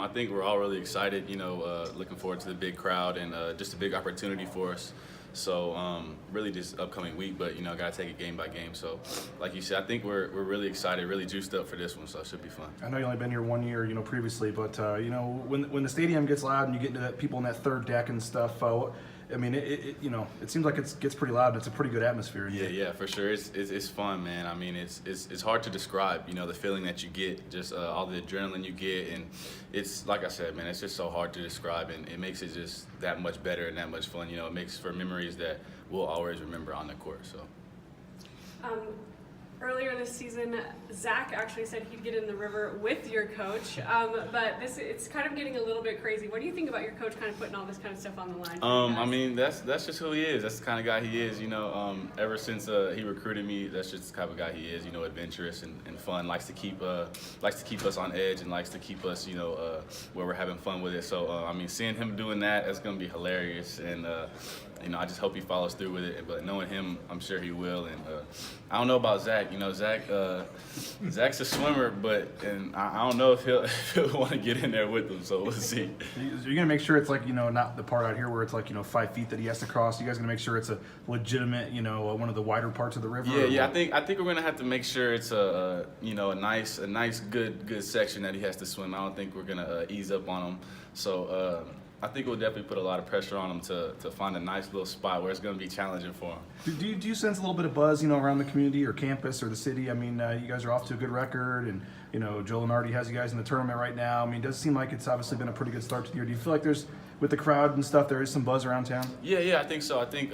I think we're all really excited, looking forward to the big crowd and just a big opportunity for us. So really this upcoming week, but, got to take it game by game. So like you said, I think we're really excited, really juiced up for this one, so it should be fun. I know you only been here 1 year, previously, but, when the stadium gets loud and you get into that people in that third deck and stuff, it seems like it gets pretty loud and it's a pretty good atmosphere. Yeah, for sure. It's fun, man. I mean, it's hard to describe, the feeling that you get, just all the adrenaline you get, and it's like I said, man, it's just so hard to describe, and it makes it just that much better and that much fun. It makes for memories that we'll always remember on the court. So. Earlier this season, Zach actually said he'd get in the river with your coach, but it's kind of getting a little bit crazy. What do you think about your coach kind of putting all this kind of stuff on the line? I mean, that's just who he is. That's the kind of guy he is. Ever since he recruited me, that's just the type of guy he is. Adventurous and fun. Likes to keep us on edge and likes to keep us, where we're having fun with it. So seeing him doing that's gonna be hilarious. And I just hope he follows through with it. But knowing him, I'm sure he will. And I don't know about Zach. Zach's a swimmer, and I don't know if he'll want to get in there with them. So we'll see. You're gonna make sure it's like not the part out here where it's like 5 feet that he has to cross. You guys gonna make sure it's a legitimate one of the wider parts of the river. Yeah. I think we're gonna have to make sure it's a nice good section that he has to swim. I don't think we're gonna ease up on him. So. I think we'll definitely put a lot of pressure on him to find a nice little spot where it's going to be challenging for him. Do you sense a little bit of buzz, around the community or campus or the city? I mean, you guys are off to a good record, and Joe Lenardi has you guys in the tournament right now. I mean, it does seem like it's obviously been a pretty good start to the year. Do you feel like with the crowd and stuff, there is some buzz around town? Yeah, I think so. I think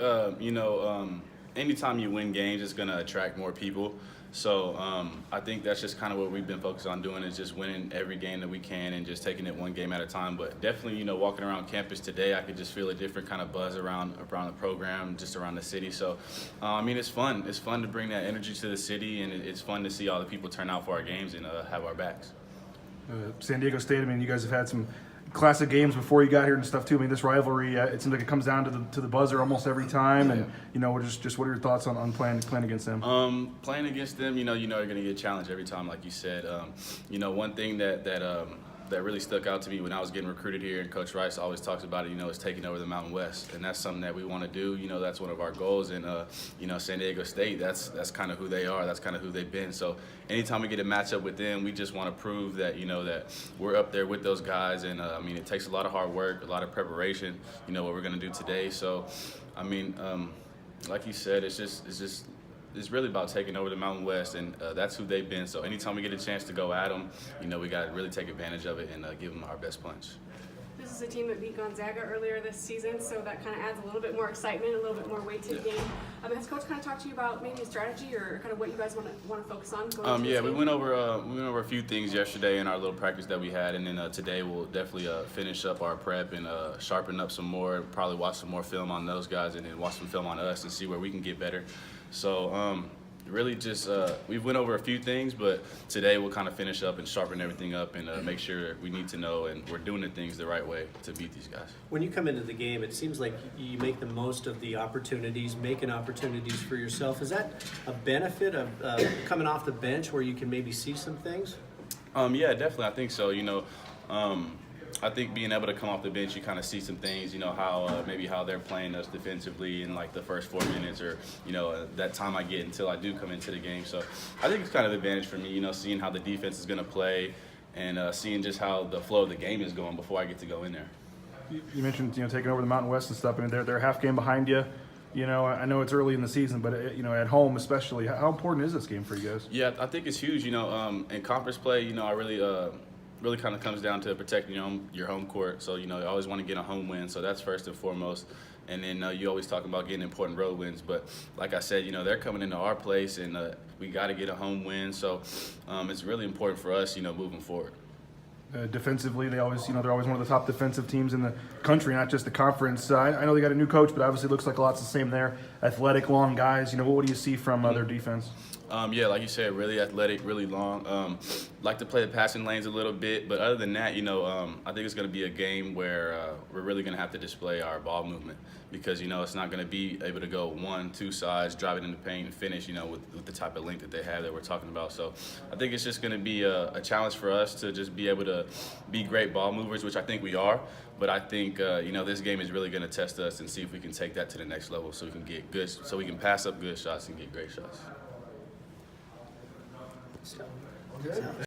anytime you win games, it's going to attract more people. So I think that's just kind of what we've been focused on doing, is just winning every game that we can and just taking it one game at a time. But definitely, walking around campus today, I could just feel a different kind of buzz around the program, just around the city. So, it's fun. It's fun to bring that energy to the city, and it's fun to see all the people turn out for our games and have our backs. San Diego State, you guys have had some classic games before you got here and stuff too. This rivalry, it seems like it comes down to the buzzer almost every time. And just what are your thoughts on playing against them? Playing against them, you're going to get challenged every time, like you said. One thing that really stuck out to me when I was getting recruited here, and Coach Rice always talks about it, is taking over the Mountain West, and that's something that we want to do. That's one of our goals, and San Diego State, that's kind of who they are, that's kind of who they've been. So anytime we get a matchup with them, we just want to prove that that we're up there with those guys, and it takes a lot of hard work, a lot of preparation. What we're going to do today. So like you said, it's really about taking over the Mountain West, and that's who they've been. So anytime we get a chance to go at them, we got to really take advantage of it and give them our best punch. This is a team that beat Gonzaga earlier this season, so that kind of adds a little bit more excitement, a little bit more weight to the game. Has Coach kind of talked to you about maybe a strategy or kind of what you guys want to focus on going into this game? We went over a few things yesterday in our little practice that we had, and then today we'll definitely finish up our prep and sharpen up some more. Probably watch some more film on those guys, and then watch some film on us and see where we can get better. So really just we've went over a few things, but today we'll kind of finish up and sharpen everything up and make sure we need to know and we're doing the things the right way to beat these guys. When you come into the game, it seems like you make the most of the opportunities, making opportunities for yourself. Is that a benefit of coming off the bench where you can maybe see some things? Yeah, definitely. I think so. I think being able to come off the bench, you kind of see some things, how they're playing us defensively in like the first 4 minutes, or that time I get until I do come into the game. So I think it's kind of an advantage for me, seeing how the defense is going to play and seeing just how the flow of the game is going before I get to go in there. You mentioned taking over the Mountain West and stuff. They're a half game behind you. I know it's early in the season, but at home especially, how important is this game for you guys? Yeah, I think it's huge. In conference play, I really kind of comes down to protecting your home court. So, you always want to get a home win. So that's first and foremost. And then you always talk about getting important road wins. But like I said, they're coming into our place, and we got to get a home win. So it's really important for us, moving forward. Defensively, they're always one of the top defensive teams in the country, not just the conference. I know they got a new coach, but obviously it looks like a lot's the same there. Athletic, long guys. What do you see from their defense? Yeah, like you said, really athletic, really long. Like to play the passing lanes a little bit, but other than that, I think it's going to be a game where we're really going to have to display our ball movement because, it's not going to be able to go 1-2 sides, drive it in the paint, and finish, with the type of length that they have that we're talking about. So I think it's just going to be a challenge for us to just be able to be great ball movers, which I think we are. But I think, this game is really going to test us and see if we can take that to the next level so we can get good, so we can pass up good shots and get great shots.